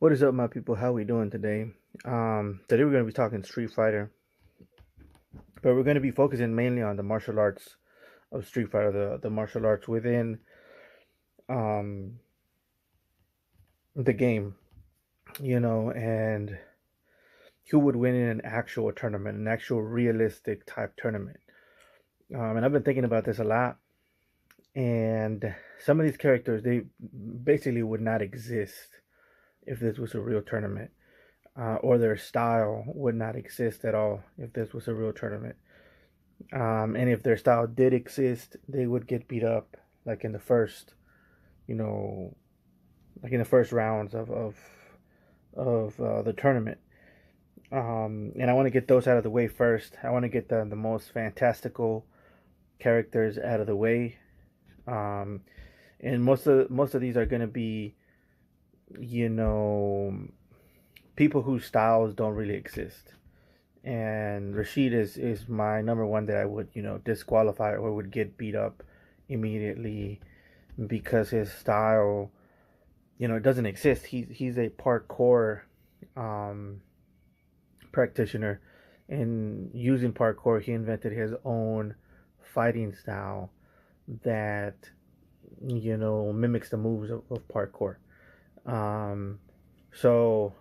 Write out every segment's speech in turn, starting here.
What is up, my people? How we doing today? Today we're going to be talking Street Fighter, but we're going to be focusing mainly on the martial arts of Street Fighter, the martial arts within um the game, and who would win in an actual tournament, an actual realistic type tournament. And I've been thinking about this a lot, and some of these characters they basically would not exist if this was a real tournament. Or their style would not exist at all if this was a real tournament. And if their style did exist, they would get beat up like in the first, you know, like in the first rounds of the tournament. And I want to get those out of the way first. I want to get the most fantastical characters out of the way. Um, and most of these are going to be, you know, people whose styles don't really exist. And Rashid is my number one that I would disqualify or would get beat up immediately because his style it doesn't exist. He's a parkour um, practitioner, and using parkour he invented his own fighting style that mimics the moves of parkour. Um, so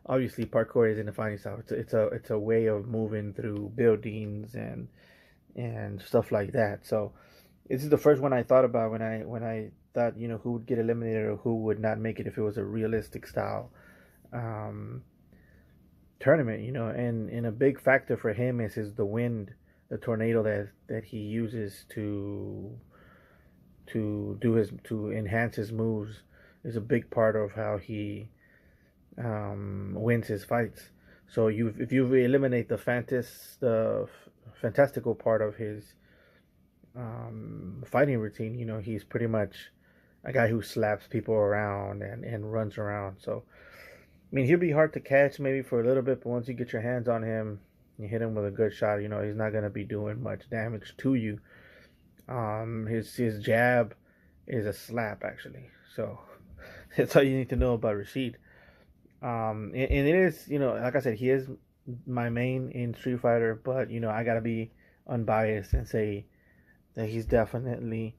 obviously parkour isn't a fighting style. It's a way of moving through buildings and stuff like that. So this is the first one I thought about when I thought who would get eliminated or who would not make it if it was a realistic style um, tournament. And a big factor for him is the wind, the tornado that he uses to enhance his moves is a big part of how he wins his fights. So if you eliminate the fantastical part of his fighting routine, he's pretty much a guy who slaps people around and runs around. So I mean, he'll be hard to catch maybe for a little bit, but once you get your hands on him, you hit him with a good shot. He's not gonna be doing much damage to you. His jab is a slap actually. So that's all you need to know about Rashid. And it is, like I said, he is my main in Street Fighter, but I gotta be unbiased and say that he's definitely,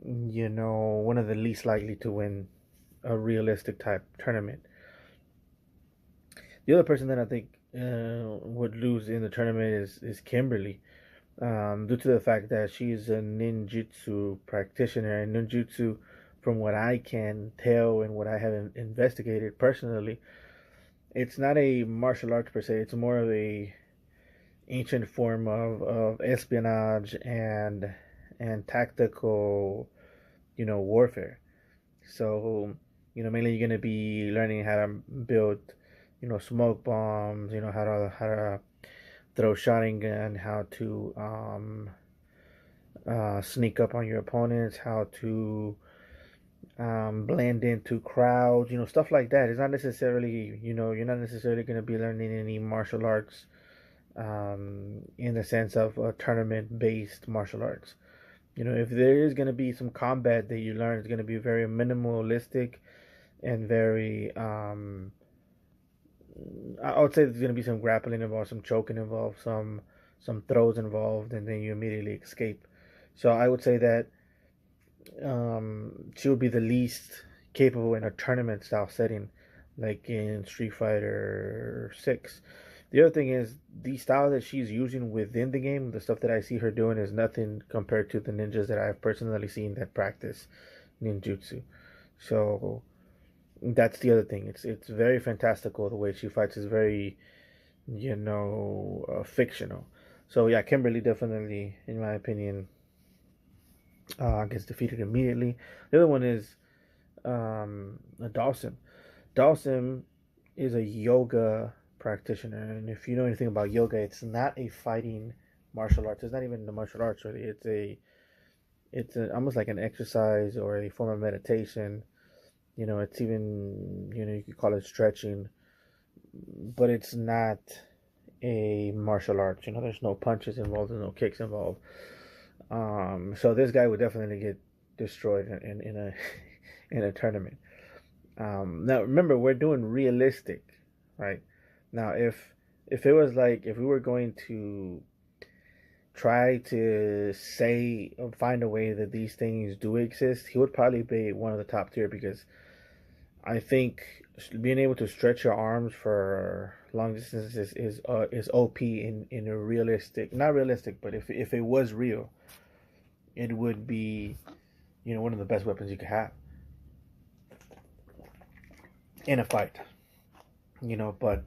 one of the least likely to win a realistic type tournament. The other person that I think would lose in the tournament is Kimberly, due to the fact that she's a ninjutsu practitioner, and ninjutsu, from what I can tell and what I have investigated personally, it's not a martial arts per se. It's more of a ancient form of espionage and tactical, warfare. So, mainly you're gonna be learning how to build, smoke bombs. How to throw shotting gun, how to sneak up on your opponents, how to blend into crowds, stuff like that. It's not necessarily, you're not necessarily going to be learning any martial arts in the sense of a tournament based martial arts. If there is going to be some combat that you learn, it's going to be very minimalistic and very, I would say there's going to be some grappling involved, some choking involved, some throws involved, and then you immediately escape. So I would say that she would be the least capable in a tournament style setting, like in Street Fighter 6. The other thing is the style that she's using within the game, the stuff that I see her doing is nothing compared to the ninjas that I've personally seen that practice ninjutsu. So that's the other thing. It's very fantastical. The way she fights is very, fictional. So yeah, Kimberly definitely, in my opinion, gets defeated immediately. The other one is Dawson. Dawson is a yoga practitioner, and if you know anything about yoga, it's not a fighting martial arts. It's not even the martial arts really. Almost like an exercise or a form of meditation. It's even you could call it stretching, but it's not a martial arts. There's no punches involved, there's no kicks involved. So this guy would definitely get destroyed in a in a tournament. Now remember, we're doing realistic, right? Now if it was like if we were going to try to say or find a way that these things do exist, he would probably be one of the top tier because I think being able to stretch your arms for long distances is OP in a realistic, not realistic, but if it was real, it would be one of the best weapons you could have in a fight. But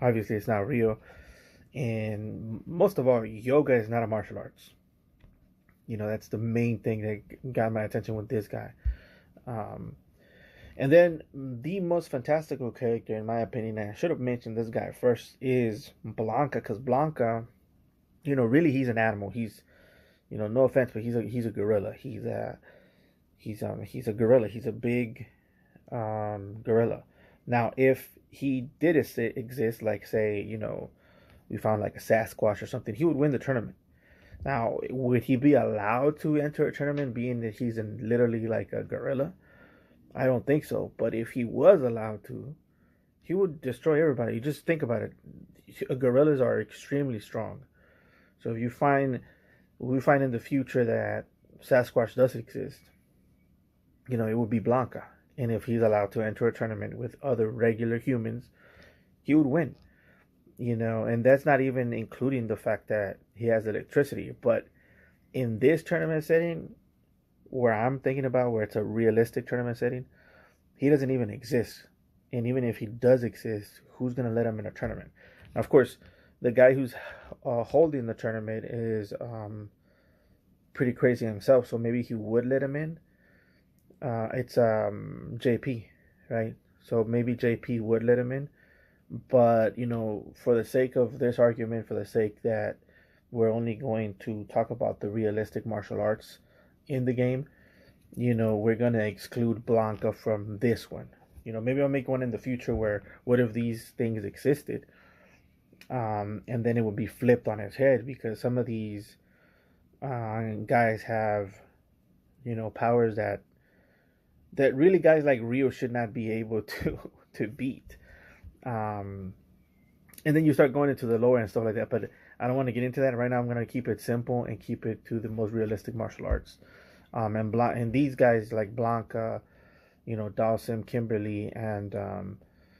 obviously it's not real, and most of all, yoga is not a martial arts. That's the main thing that got my attention with this guy. Um, And then the most fantastical character, in my opinion, and I should have mentioned this guy first, is Blanca, because Blanca, really he's an animal. He's, no offense, but he's a gorilla. He's a gorilla. He's a big gorilla. Now, if he did exist, like say, we found like a Sasquatch or something, he would win the tournament. Now, would he be allowed to enter a tournament, being that he's literally like a gorilla? I don't think so. But if he was allowed to, he would destroy everybody. You just think about it. Gorillas are extremely strong. So if we find in the future that Sasquatch does exist, it would be Blanca. And if he's allowed to enter a tournament with other regular humans, he would win. And that's not even including the fact that he has electricity. But in this tournament setting, where I'm thinking about, where it's a realistic tournament setting, he doesn't even exist. And even if he does exist, who's going to let him in a tournament? Now, of course, the guy who's holding the tournament is pretty crazy himself, so maybe he would let him in. It's JP, right? So maybe JP would let him in. But, for the sake of this argument, for the sake that we're only going to talk about the realistic martial arts in the game, we're going to exclude Blanca from this one. Maybe I'll make one in the future where what if these things existed? And then it would be flipped on its head because some of these guys have, powers that really guys like Rio should not be able to beat. And then you start going into the lore and stuff like that, but I don't want to get into that right now. I'm going to keep it simple and keep it to the most realistic martial arts. And these guys like Blanca, Dawson, Kimberly, and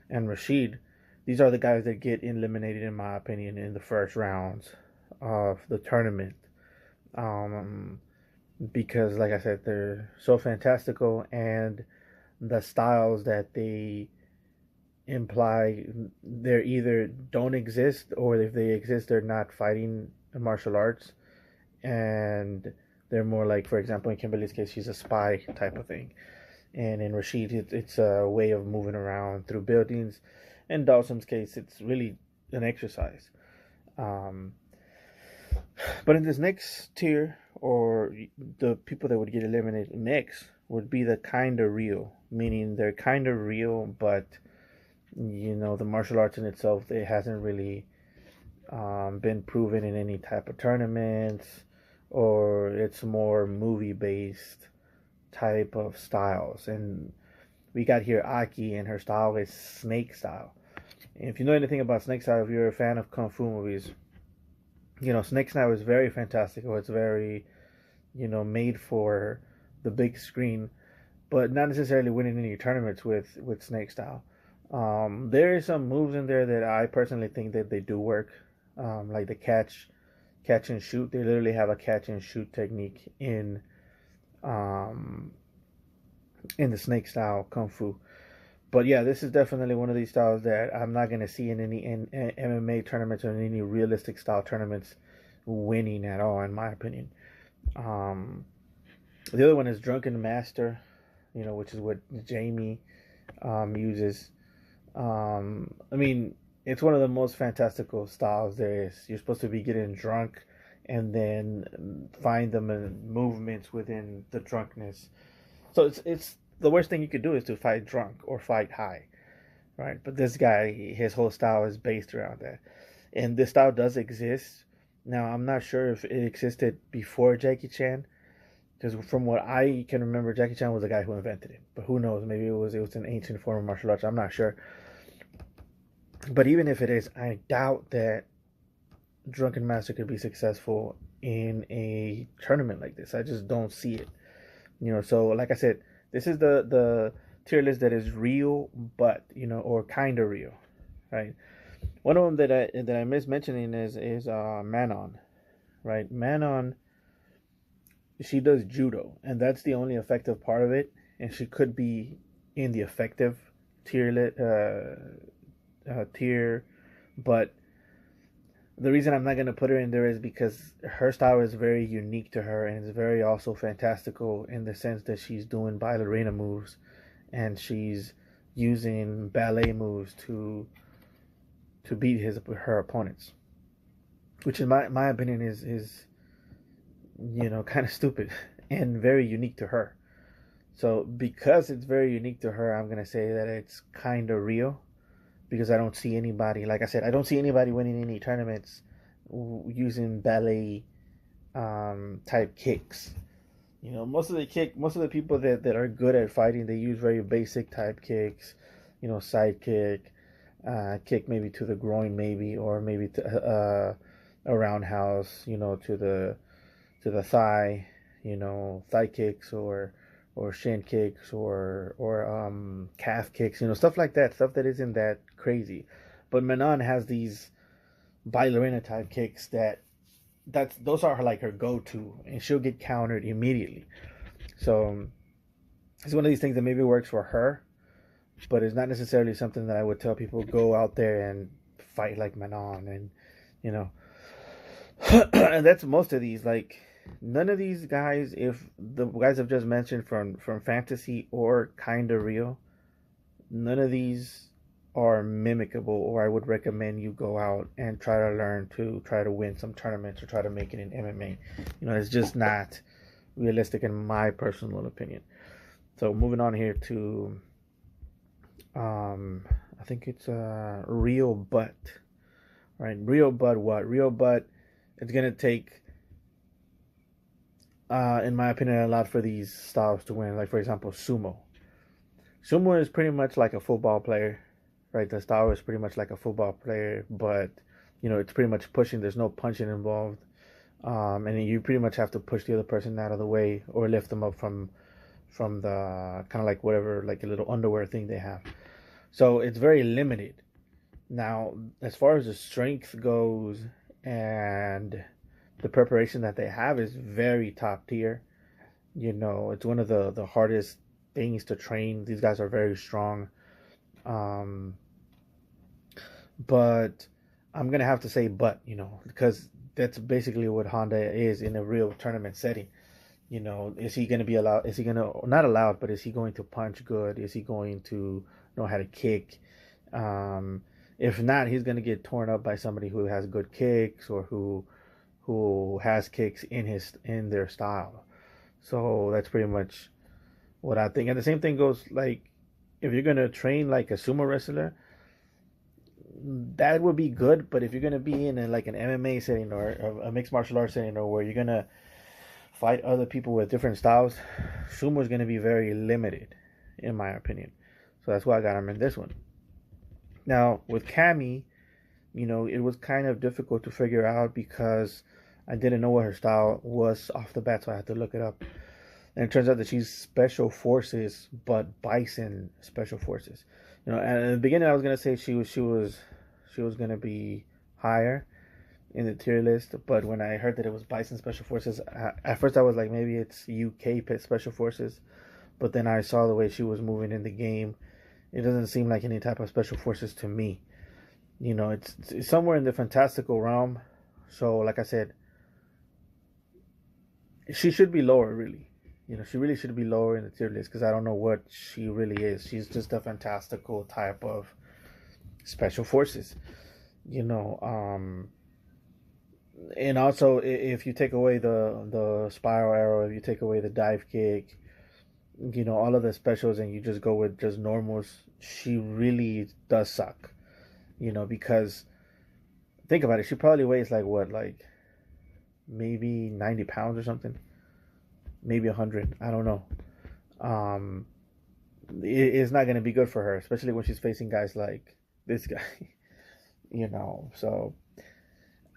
Rashid, these are the guys that get eliminated, in my opinion, in the first rounds of the tournament. Because, like I said, they're so fantastical, and the styles that they imply, they're either don't exist, or if they exist, they're not fighting martial arts, and they're more like, for example, in Kimberly's case, she's a spy type of thing. And in Rashid, it's a way of moving around through buildings. In Dawson's case, it's really an exercise. Um, but in this next tier, or the people that would get eliminated next, would be the kind of real, meaning they're kind of real, but the martial arts in itself, it hasn't really been proven in any type of tournaments, or it's more movie based type of styles. And we got here Aki, and her style is snake style. And if you know anything about snake style, if you're a fan of kung fu movies, snake style is very fantastical. It's very, made for the big screen, but not necessarily winning any tournaments with snake style. There is some moves in there that I personally think that they do work, like the catch and shoot. They literally have a catch and shoot technique in the snake style kung fu. But yeah, this is definitely one of these styles that I'm not going to see in any MMA tournaments or in any realistic style tournaments winning at all, in my opinion. The other one is Drunken Master, which is what Jamie uses. I mean, it's one of the most fantastical styles there is. You're supposed to be getting drunk and then find them in movements within the drunkenness. So it's the worst thing you could do is to fight drunk or fight high, right? But this guy, his whole style is based around that. And this style does exist. Now, I'm not sure if it existed before Jackie Chan, Because from what I can remember, Jackie Chan was the guy who invented it. But who knows? Maybe it was an ancient form of martial arts. I'm not sure. But even if it is, I doubt that Drunken Master could be successful in a tournament like this. I just don't see it. So like I said, this is the tier list that is real, but or kind of real, right? One of them that I missed mentioning is Manon, right? Manon, she does judo, and that's the only effective part of it, and she could be in the effective tier, but the reason I'm not gonna put her in there is because her style is very unique to her, and it's very also fantastical in the sense that she's doing ballerina moves, and she's using ballet moves to beat her opponents, which in my opinion is kind of stupid and very unique to her. So because it's very unique to her, I'm gonna say that it's kind of real, because I don't see anybody, like I said, I don't see anybody winning any tournaments using ballet type kicks. Most of the people that are good at fighting, they use very basic type kicks, side kick, kick maybe to the groin, maybe, or maybe to, a roundhouse, to the thigh, thigh kicks, or shin kicks, or calf kicks, stuff like that, stuff that isn't that crazy. But Manon has these ballerina type kicks those are like her go-to, and she'll get countered immediately. So it's one of these things that maybe works for her, but it's not necessarily something that I would tell people go out there and fight like Manon, and and that's most of these. Like, none of these guys, if the guys I've just mentioned from fantasy or kind of real, none of these are mimicable, or I would recommend you go out and try to learn to try to win some tournaments or try to make it in MMA. It's just not realistic in my personal opinion. So moving on here to I think it's Real Butt. Right? Real Butt what? Real Butt, it's gonna take in my opinion, a lot for these styles to win. Like, for example, sumo. Sumo is pretty much like a football player, right? The style is pretty much like a football player, but it's pretty much pushing. There's no punching involved, and you pretty much have to push the other person out of the way or lift them up from the kind of like whatever, like a little underwear thing they have. So it's very limited. Now, as far as the strength goes and the preparation that they have is very top tier. It's one of the hardest things to train. These guys are very strong. But I'm gonna have to say because that's basically what Honda is in a real tournament setting. Is he gonna be allowed? Is he gonna not allowed? But is he going to punch good? Is he going to know how to kick? If not, he's gonna get torn up by somebody who has good kicks, or who has kicks in their style. So that's pretty much what I think. And the same thing goes, like, if you're gonna train like a sumo wrestler, that would be good. But if you're gonna be in like an MMA setting, or a mixed martial arts setting, or where you're gonna fight other people with different styles, sumo is gonna be very limited, in my opinion. So that's why I got him in this one. Now with Cammy, it was kind of difficult to figure out because I didn't know what her style was off the bat, so I had to look it up. And it turns out that she's special forces, but bison special forces. And in the beginning I was gonna say she was gonna be higher in the tier list, but when I heard that it was bison special forces, at first I was like, maybe it's UK special forces, but then I saw the way she was moving in the game. It doesn't seem like any type of special forces to me. It's somewhere in the fantastical realm. So like I said, she should be lower, really. She really should be lower in the tier list, because I don't know what she really is. She's just a fantastical type of special forces. And also, if you take away the spiral arrow, if you take away the dive kick, all of the specials, and you just go with just normals, she really does suck. Because think about it, she probably weighs like what, like maybe 90 pounds or something. maybe 100. I don't know. Um, it's not going to be good for her, especially when she's facing guys like this guy. So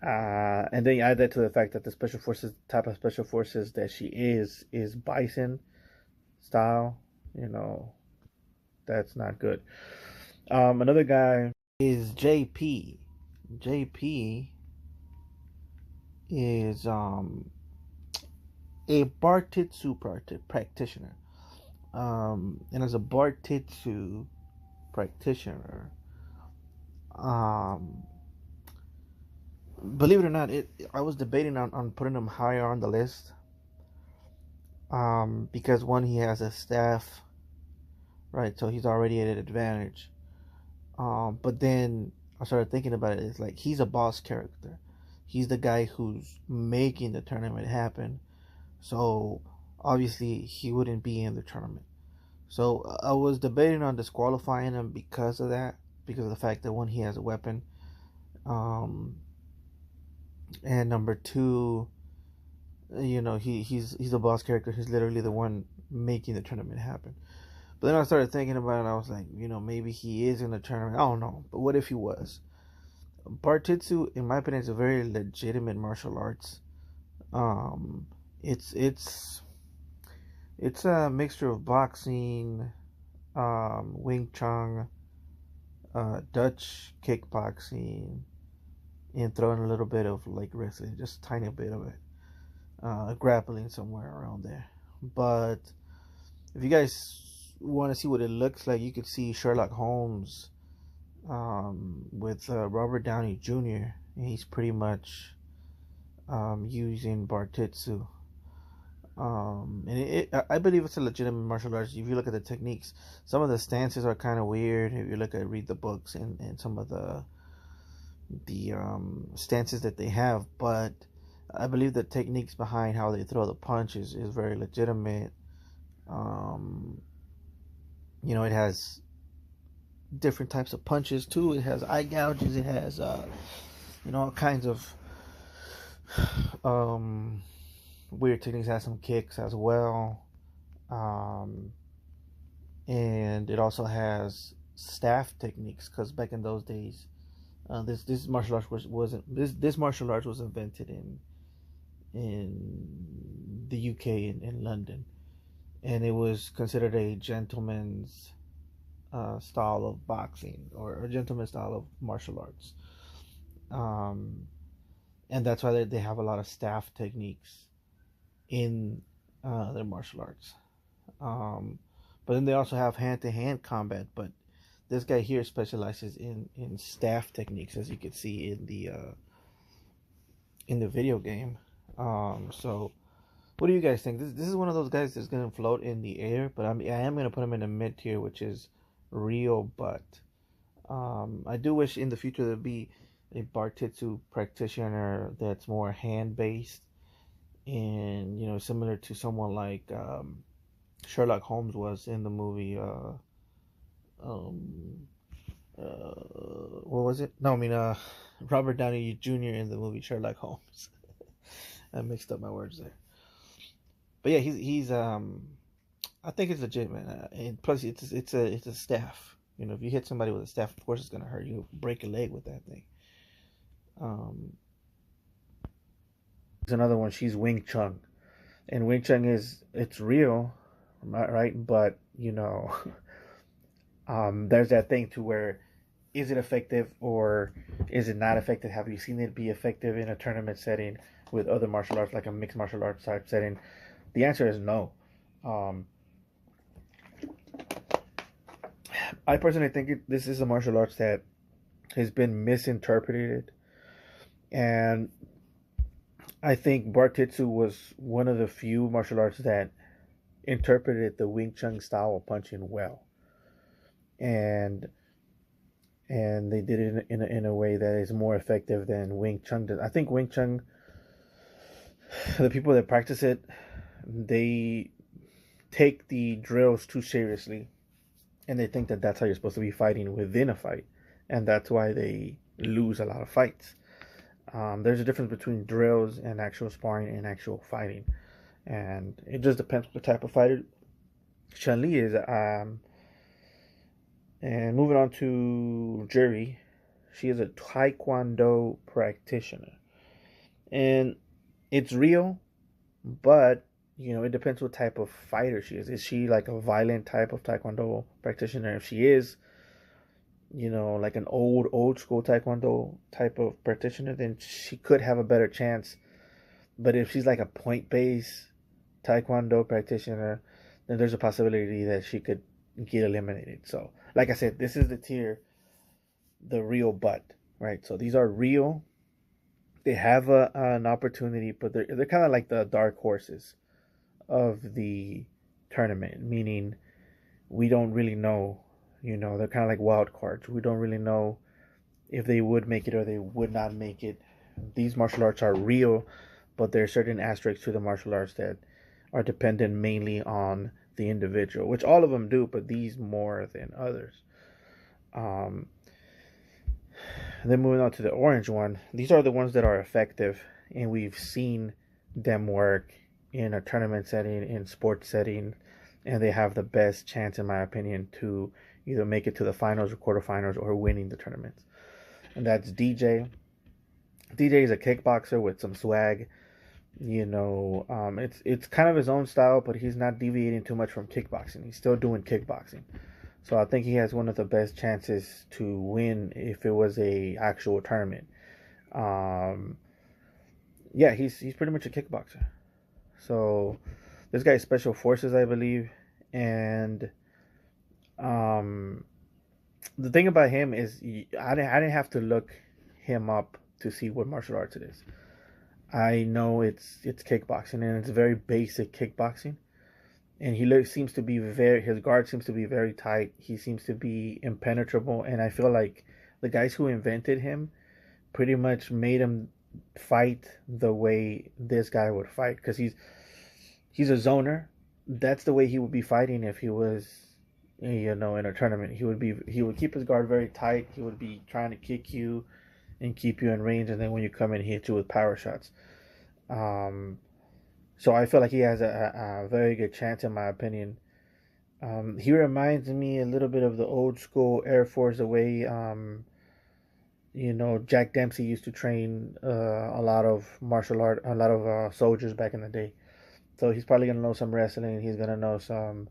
and then you add that to the fact that the special forces type of special forces that she is bison style. You know, that's not good. Another guy is JP. JP is a Bartitsu practitioner. And as a Bartitsu practitioner, um, believe it or not, I was debating on putting him higher on the list. Because one, he has a staff, right? So he's already at an advantage. But then I started thinking about it. It's like he's a boss character. He's the guy who's making the tournament happen. So obviously he wouldn't be in the tournament. So I was debating on disqualifying him because of that, because of the fact that one, he has a weapon, and number two, he's a boss character. He's literally the one making the tournament happen. But then I started thinking about it. I was like, maybe he is in the tournament. I don't know, but what if he was? Bartitsu, in my opinion, is a very legitimate martial arts. It's a mixture of boxing, Wing Chun, Dutch kickboxing, and throwing a little bit of like wrestling, just a tiny bit of it, grappling somewhere around there. But if you guys want to see what it looks like, you could see Sherlock Holmes with Robert Downey Jr. He's pretty much using Bartitsu. And I believe it's a legitimate martial arts. If you look at the techniques, some of the stances are kind of weird. If you read the books and some of the stances that they have, but I believe the techniques behind how they throw the punches is very legitimate. It has different types of punches too. It has eye gouges. It has all kinds of weird techniques. It has some kicks as well, and it also has staff techniques, because back in those days, this martial arts wasn't this martial arts was invented in the UK, in London, and it was considered a gentleman's style of boxing, or a gentleman's style of martial arts, and that's why they have a lot of staff techniques in their martial arts. But then they also have hand-to-hand combat, but this guy here specializes in staff techniques, as you can see in the video game. So what do you guys think? This is one of those guys that's gonna float in the air, but I am gonna put him in a mid tier, which is real. But I do wish in the future there'd be a Bartitsu practitioner that's more hand based, and similar to someone like Sherlock Holmes was in the movie. What was it? No, I mean Robert Downey Jr. in the movie Sherlock Holmes. I mixed up my words there. But yeah, he's I think it's legit, man. And plus, it's a staff. If you hit somebody with a staff, of course it's gonna hurt. You break a leg with that thing. There's another one. She's Wing Chun, and Wing Chun it's real, right? But there's that thing to where, is it effective or is it not effective? Have you seen it be effective in a tournament setting with other martial arts, like a mixed martial arts type setting? The answer is no. I personally think this is a martial arts that has been misinterpreted, and I think Bartitsu was one of the few martial arts that interpreted the Wing Chun style of punching well, and they did it in a way that is more effective than Wing Chun does. I think Wing Chun, the people that practice it, they take the drills too seriously, and they think that that's how you're supposed to be fighting within a fight, and that's why they lose a lot of fights. There's a difference between drills and actual sparring and actual fighting, and it just depends what type of fighter Chun-Li is. And moving on to Jury, she is a Taekwondo practitioner, and it's real, but it depends what type of fighter she is. Is she like a violent type of Taekwondo practitioner? If she is, like an old school Taekwondo type of practitioner, then she could have a better chance. But if she's like a point based Taekwondo practitioner, then there's a possibility that she could get eliminated. So, like I said, this is the tier, the real butt, right? So these are real. They have an opportunity, but they're kind of like the dark horses of the tournament, meaning we don't really know. They're kind of like wild cards. We don't really know if they would make it or they would not make it. These martial arts are real, but there are certain aspects to the martial arts that are dependent mainly on the individual, which all of them do, but these more than others. Then moving on to the orange one, these are the ones that are effective, and we've seen them work in a tournament setting, in sports setting, and they have the best chance, in my opinion, to either make it to the finals or quarterfinals or winning the tournaments. And that's DJ. DJ is a kickboxer with some swag. It's kind of his own style, but he's not deviating too much from kickboxing. He's still doing kickboxing. So I think he has one of the best chances to win if it was a actual tournament. Yeah, he's pretty much a kickboxer. So this guy is special forces, I believe, and the thing about him is I didn't have to look him up to see what martial arts it is. I know it's kickboxing, and it's very basic kickboxing. And seems to be his guard seems to be very tight. He seems to be impenetrable, and I feel like the guys who invented him pretty much made him fight the way this guy would fight, because he's a zoner. That's the way he would be fighting if he was, in a tournament. He would keep his guard very tight. He would be trying to kick you and keep you in range, and then when you come in, he hits you with power shots. So I feel like he has a very good chance, in my opinion. He reminds me a little bit of the old school Air Force, the way Jack Dempsey used to train a lot of martial art, a lot of soldiers back in the day. So he's probably gonna know some wrestling. He's gonna know some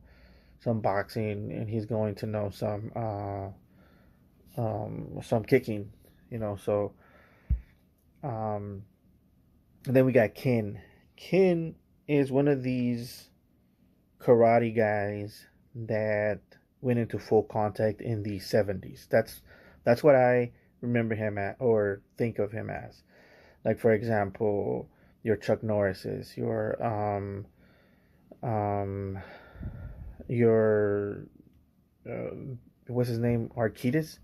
boxing, and he's going to know some kicking. So and then we got Ken. Ken is one of these karate guys that went into full contact in the 70s. That's what I remember him at, or think of him as. Like, for example, your Chuck Norris's, your what's his name, Arquidez,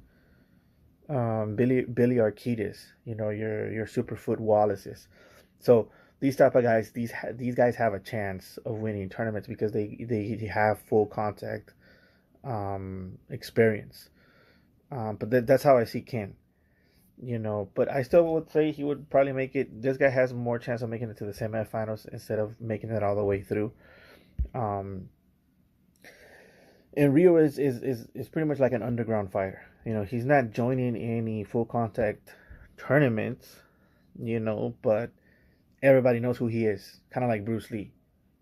Billy Arquidez, your Superfoot Wallace's. So these type of guys, these guys have a chance of winning tournaments because they have full contact experience. But that's how I see Ken. But I still would say he would probably make it. This guy has more chance of making it to the semifinals instead of making it all the way through. And Rio is pretty much like an underground fighter. He's not joining any full contact tournaments, but everybody knows who he is, kind of like Bruce Lee.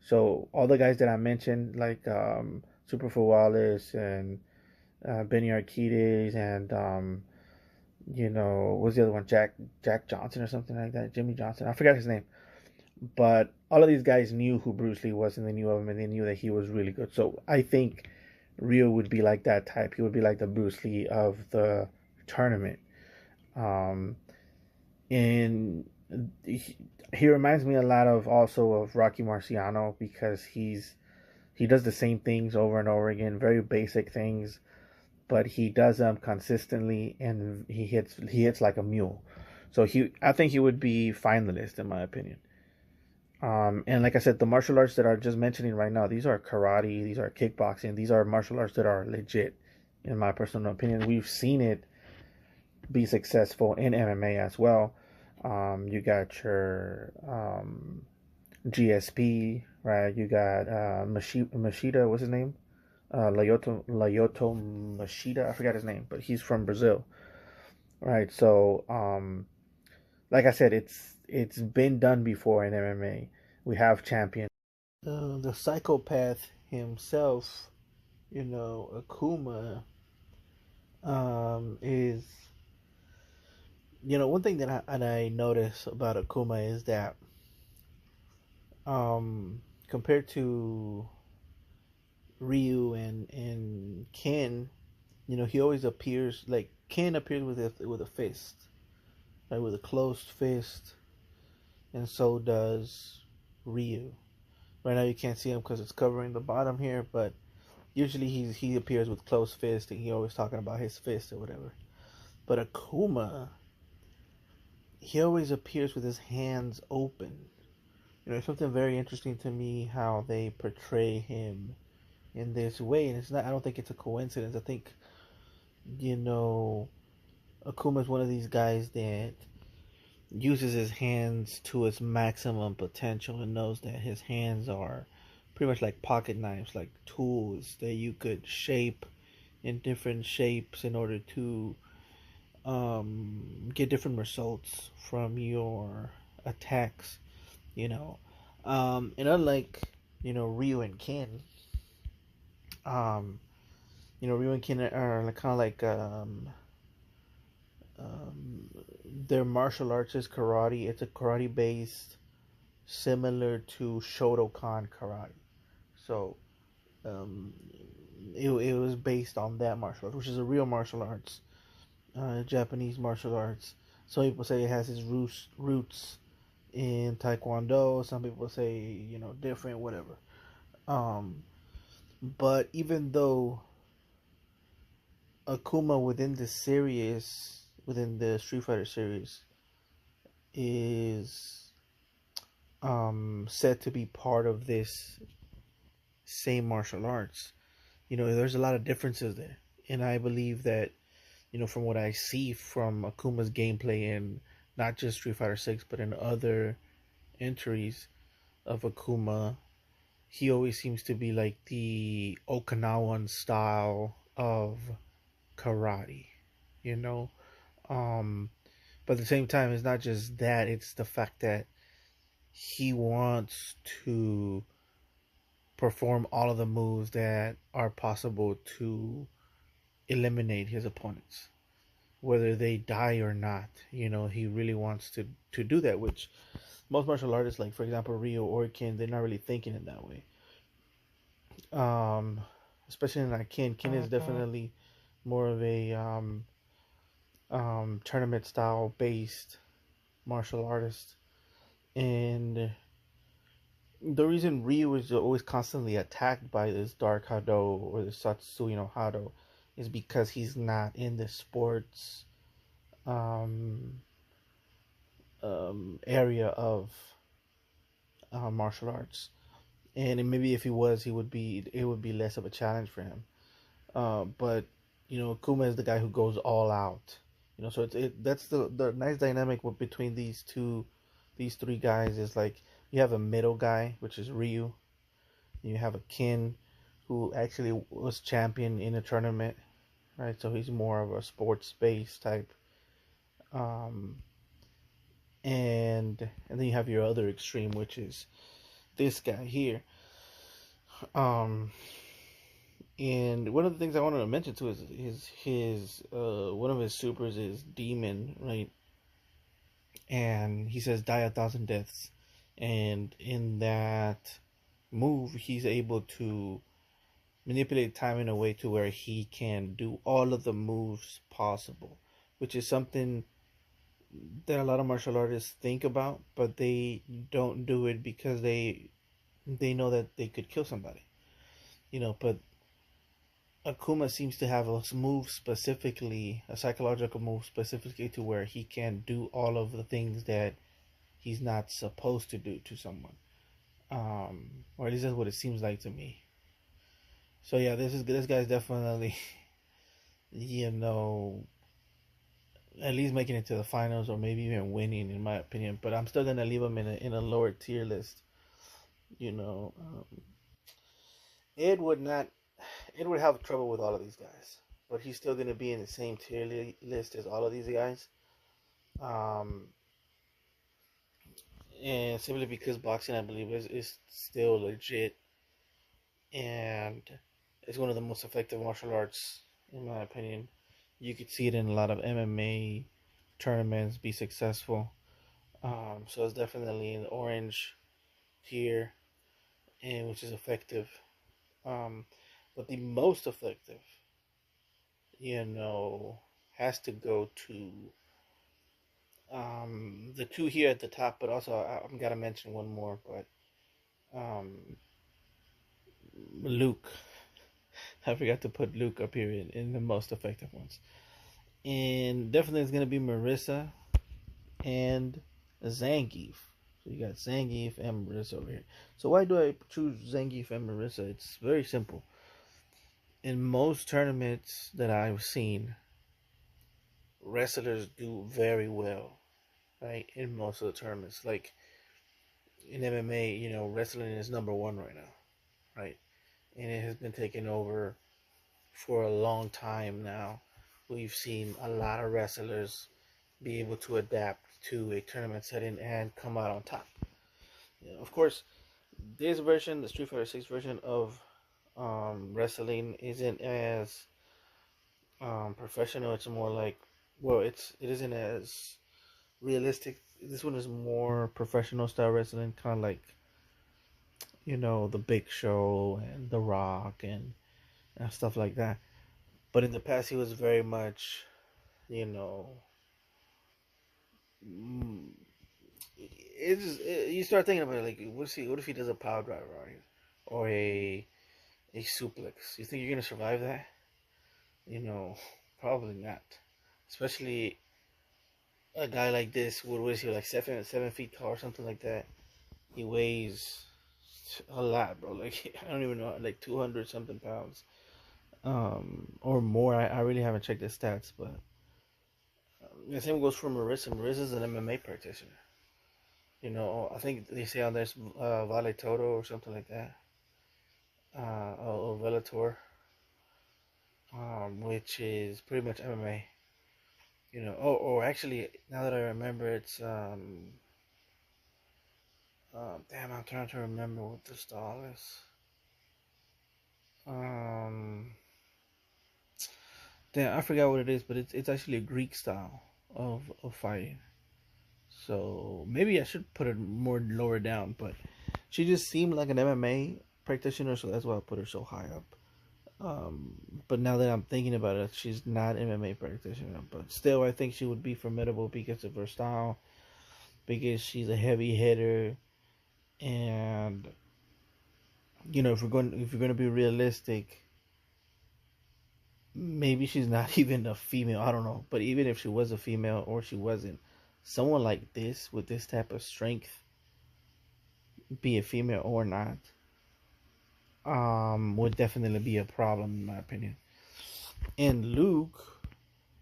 So all the guys that I mentioned, like Superfoot Wallace and Benny Arquidez and what's the other one? Jack Johnson or something like that. Jimmy Johnson. I forgot his name. But all of these guys knew who Bruce Lee was, and they knew of him, and they knew that he was really good. So I think Rio would be like that type. He would be like the Bruce Lee of the tournament. And he reminds me a lot of Rocky Marciano, because he does the same things over and over again, very basic things, but he does them consistently, and he hits like a mule. So I think he would be finalist, in my opinion. And like I said, the martial arts that I'm just mentioning right now, these are karate, these are kickboxing, these are martial arts that are legit, in my personal opinion. We've seen it be successful in MMA as well. You got your GSP, right? You got Machida, what's his name? Lyoto Machida, I forgot his name, but he's from Brazil, right? So, like I said, it's been done before in MMA. We have champions. The psychopath himself, Akuma, is one thing that I notice about Akuma is that compared to Ryu and Ken, he always appears like Ken appears with a fist, right, with a closed fist, and so does Ryu. Right now you can't see him because it's covering the bottom here, but usually he appears with closed fist, and he always talking about his fist or whatever. But Akuma, he always appears with his hands open. It's something very interesting to me how they portray him in this way, and it's not. I don't think it's a coincidence. I think you know Akuma is one of these guys that uses his hands to its maximum potential and knows that his hands are pretty much like pocket knives, like tools that you could shape in different shapes in order to get different results from your attacks. You know, and unlike Ryu and Ken, um, Ryu and Ken are like, kind of like their martial arts is karate. It's a karate based, similar to Shotokan karate. So um, it was based on that martial art, which is a real martial arts, Japanese martial arts. Some people say it has its roots in Taekwondo. Some people say different, whatever. Um, but even though Akuma within the series, within the Street Fighter series, is said to be part of this same martial arts. There's a lot of differences there, and I believe that from what I see from Akuma's gameplay in not just Street Fighter 6, but in other entries of Akuma, he always seems to be like the Okinawan style of karate, you know. But at the same time, it's not just that; it's the fact that he wants to perform all of the moves that are possible to eliminate his opponents, whether they die or not. He really wants to do that, which most martial artists, like for example Ryo or Ken, they're not really thinking in that way. Um, Especially in like Ken. Ken is definitely more of a tournament style based martial artist, and the reason Ryu is always constantly attacked by this Dark Hado or the Satsui no Hado is because he's not in the sports um, area of martial arts. And maybe if he was, it would be less of a challenge for him. But Kuma is the guy who goes all out. So that's the nice dynamic between these three guys is like you have a middle guy, which is Ryu. You have a Kin, who actually was champion in a tournament, right? So he's more of a sports based type. Um, and then you have your other extreme, which is this guy here. Um, and one of the things I wanted to mention too is his one of his supers is Demon, right? And he says die 1,000 deaths, and in that move he's able to manipulate time in a way to where he can do all of the moves possible, which is something that a lot of martial artists think about, but they don't do it because they know that they could kill somebody. But Akuma seems to have a move specifically, a psychological move specifically to where he can do all of the things that he's not supposed to do to someone. Or at least that's what it seems like to me. So yeah, this guy's definitely, you know, at least making it to the finals or maybe even winning, in my opinion. But I'm still gonna leave him in a lower tier list. You know, Ed would not. Ed would have trouble with all of these guys, but he's still going to be in the same tier list as all of these guys. Um, and simply because boxing, I believe, is still legit, and it's one of the most effective martial arts, in my opinion. You could see it in a lot of MMA tournaments be successful. So it's definitely an orange tier, and which is effective. Um, but the most effective, you know, has to go to the two here at the top. But also, I'm gotta mention one more. But Luke, I forgot to put Luke up here in the most effective ones, and definitely it's gonna be Marissa and Zangief. So you got Zangief and Marissa over here. So why do I choose Zangief and Marissa? It's very simple. In most tournaments that I've seen, wrestlers do very well, right? In most of the tournaments, like in MMA, you know, wrestling is number one right now, right? And it has been taken over for a long time now. We've seen a lot of wrestlers be able to adapt to a tournament setting and come out on top. You know, of course, this version, the Street Fighter 6 version of wrestling, isn't as professional. It's more like, well, it isn't as realistic. This one is more professional style wrestling, kind of like, you know, the Big Show and The Rock and stuff like that. But in the past, he was very much, you know, mm, you start thinking about it, like, what if he does a power driver on you, or a suplex? You think you're gonna survive that? You know, probably not. Especially a guy like this, what is he, like 7 feet tall or something like that? He weighs a lot, bro. Like I don't even know, like 200 something pounds, or more. I really haven't checked the stats, but the same goes for Marissa. Marissa's an MMA practitioner. You know, I think they say on there's Vale Toto or something like that, or Velator, which is pretty much MMA. You know, or actually, now that I remember, it's damn, I'm trying to remember what the style is. Um, Damn, I forgot what it is, but it's actually a Greek style of fighting. So maybe I should put it more lower down, but she just seemed like an MMA practitioner, so that's why I put her so high up. But now that I'm thinking about it, she's not MMA practitioner, but still, I think she would be formidable because of her style, because she's a heavy hitter, and you know, if we're going to be realistic, maybe she's not even a female. I don't know, but even if she was a female or she wasn't, someone like this with this type of strength, be a female or not, would definitely be a problem in my opinion. And Luke,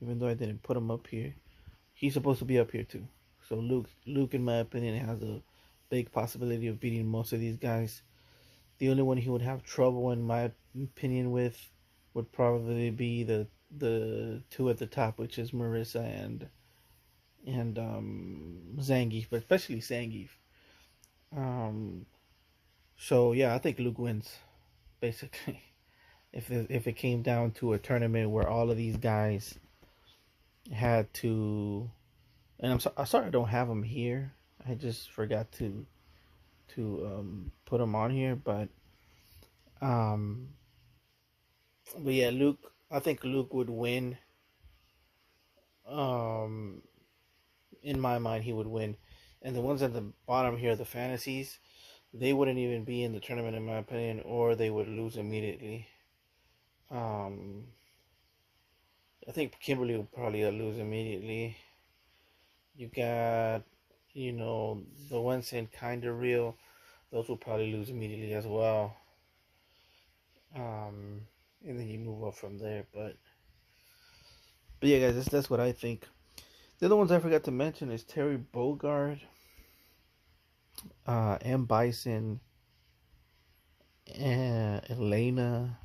even though I didn't put him up here, he's supposed to be up here too. So Luke, in my opinion, has a big possibility of beating most of these guys. The only one he would have trouble, in my opinion, with would probably be the two at the top, which is Marissa and Zangief, but especially Zangief. Um, so yeah, I think Luke wins basically. If it came down to a tournament where all of these guys had to, and I'm sorry I don't have them here. I just forgot to put them on here, um, but yeah, Luke. I think Luke would win. Um, in my mind, he would win. And the ones at the bottom here, the fantasies, they wouldn't even be in the tournament, in my opinion, or they would lose immediately. Um, I think Kimberly will probably lose immediately. You got, you know, the ones in Kinda Real, those will probably lose immediately as well. Um, and then you move up from there. But yeah, guys, that's what I think. The other ones I forgot to mention is Terry Bogard, M. Bison, Elena,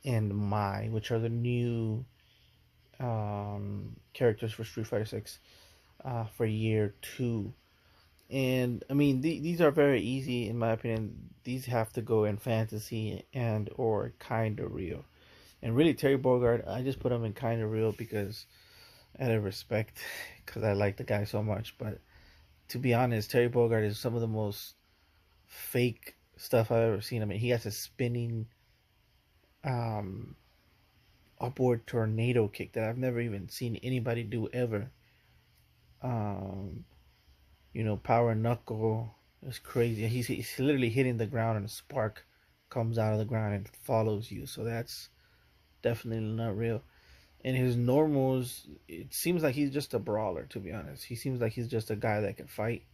and Mai, which are the new characters for Street Fighter 6 for year 2. And I mean, these are very easy in my opinion. These have to go in fantasy and or kind of real. And really, Terry Bogard, I just put him in kind of real because out of respect, because I like the guy so much. But to be honest, Terry Bogard is some of the most fake stuff I've ever seen. I mean, he has a spinning um, upward tornado kick that I've never even seen anybody do ever. Um, power knuckle is crazy. He's literally hitting the ground and a spark comes out of the ground and follows you. So that's definitely not real. And his normals, it seems like he's just a brawler. To be honest, he seems like he's just a guy that can fight.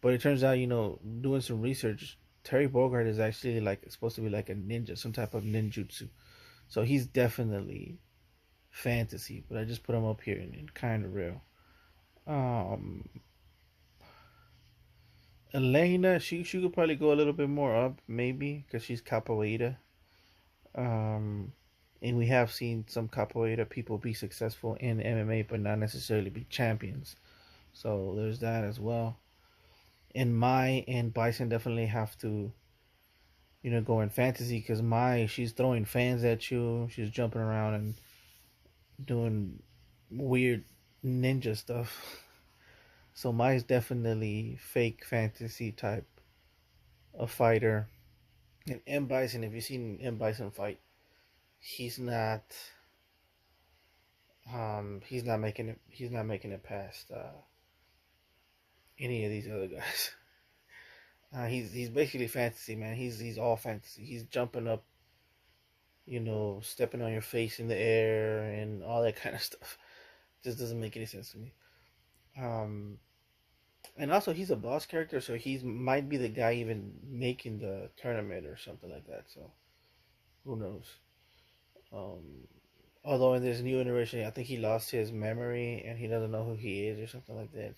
But it turns out, doing some research, Terry Bogard is actually like supposed to be like a ninja, some type of ninjutsu. So he's definitely fantasy. But I just put him up here in kind of real. Um, Elena, she could probably go a little bit more up, maybe, because she's capoeira. Um, and we have seen some capoeira people be successful in MMA, but not necessarily be champions. So there's that as well. And Mai and Bison definitely have to, go in fantasy because Mai, she's throwing fans at you. She's jumping around and doing weird ninja stuff. So Mai's definitely fake fantasy type of fighter. And M Bison, if you've seen M Bison fight, he's not he's not making it past any of these other guys. He's basically fantasy, man. He's all fantasy. He's jumping up, stepping on your face in the air and all that kind of stuff. Just doesn't make any sense to me. Um, and also he's a boss character, so he might be the guy even making the tournament or something like that. So who knows? Um, Although in this new iteration, I think he lost his memory and he doesn't know who he is or something like that.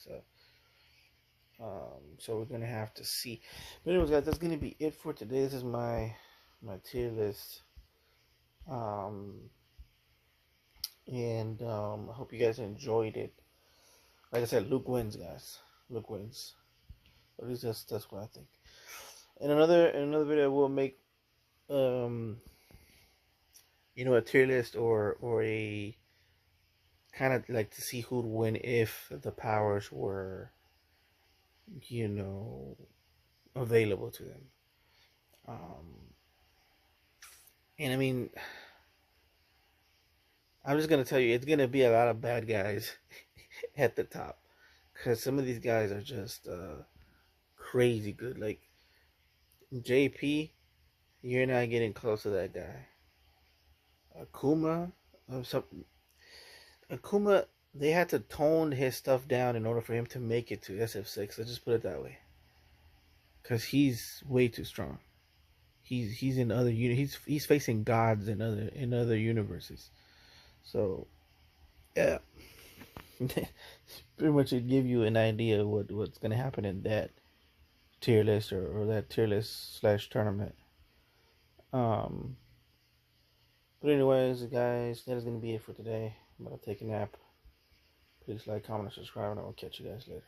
So we're gonna have to see. But anyways, guys, that's gonna be it for today. This is my tier list. Um, and I hope you guys enjoyed it. Like I said, Luke wins, guys. Luke wins. At least that's what I think. In another video, we'll make um a tier list or a kind of like to see who'd win if the powers were you know available to them. Um, and I mean, I'm just gonna tell you, it's gonna be a lot of bad guys at the top because some of these guys are just crazy good. Like JP, you're not getting close to that guy. Akuma, some Akuma, they had to tone his stuff down in order for him to make it to SF6. Let's just put it that way, because he's way too strong. He's in other he's facing gods in other universes. So yeah, pretty much it give you an idea of what's gonna happen in that tier list or that tier list slash tournament. Um, but anyways, guys, that is gonna be it for today. I'm gonna take a nap. Please like, comment, and subscribe, and I will catch you guys later.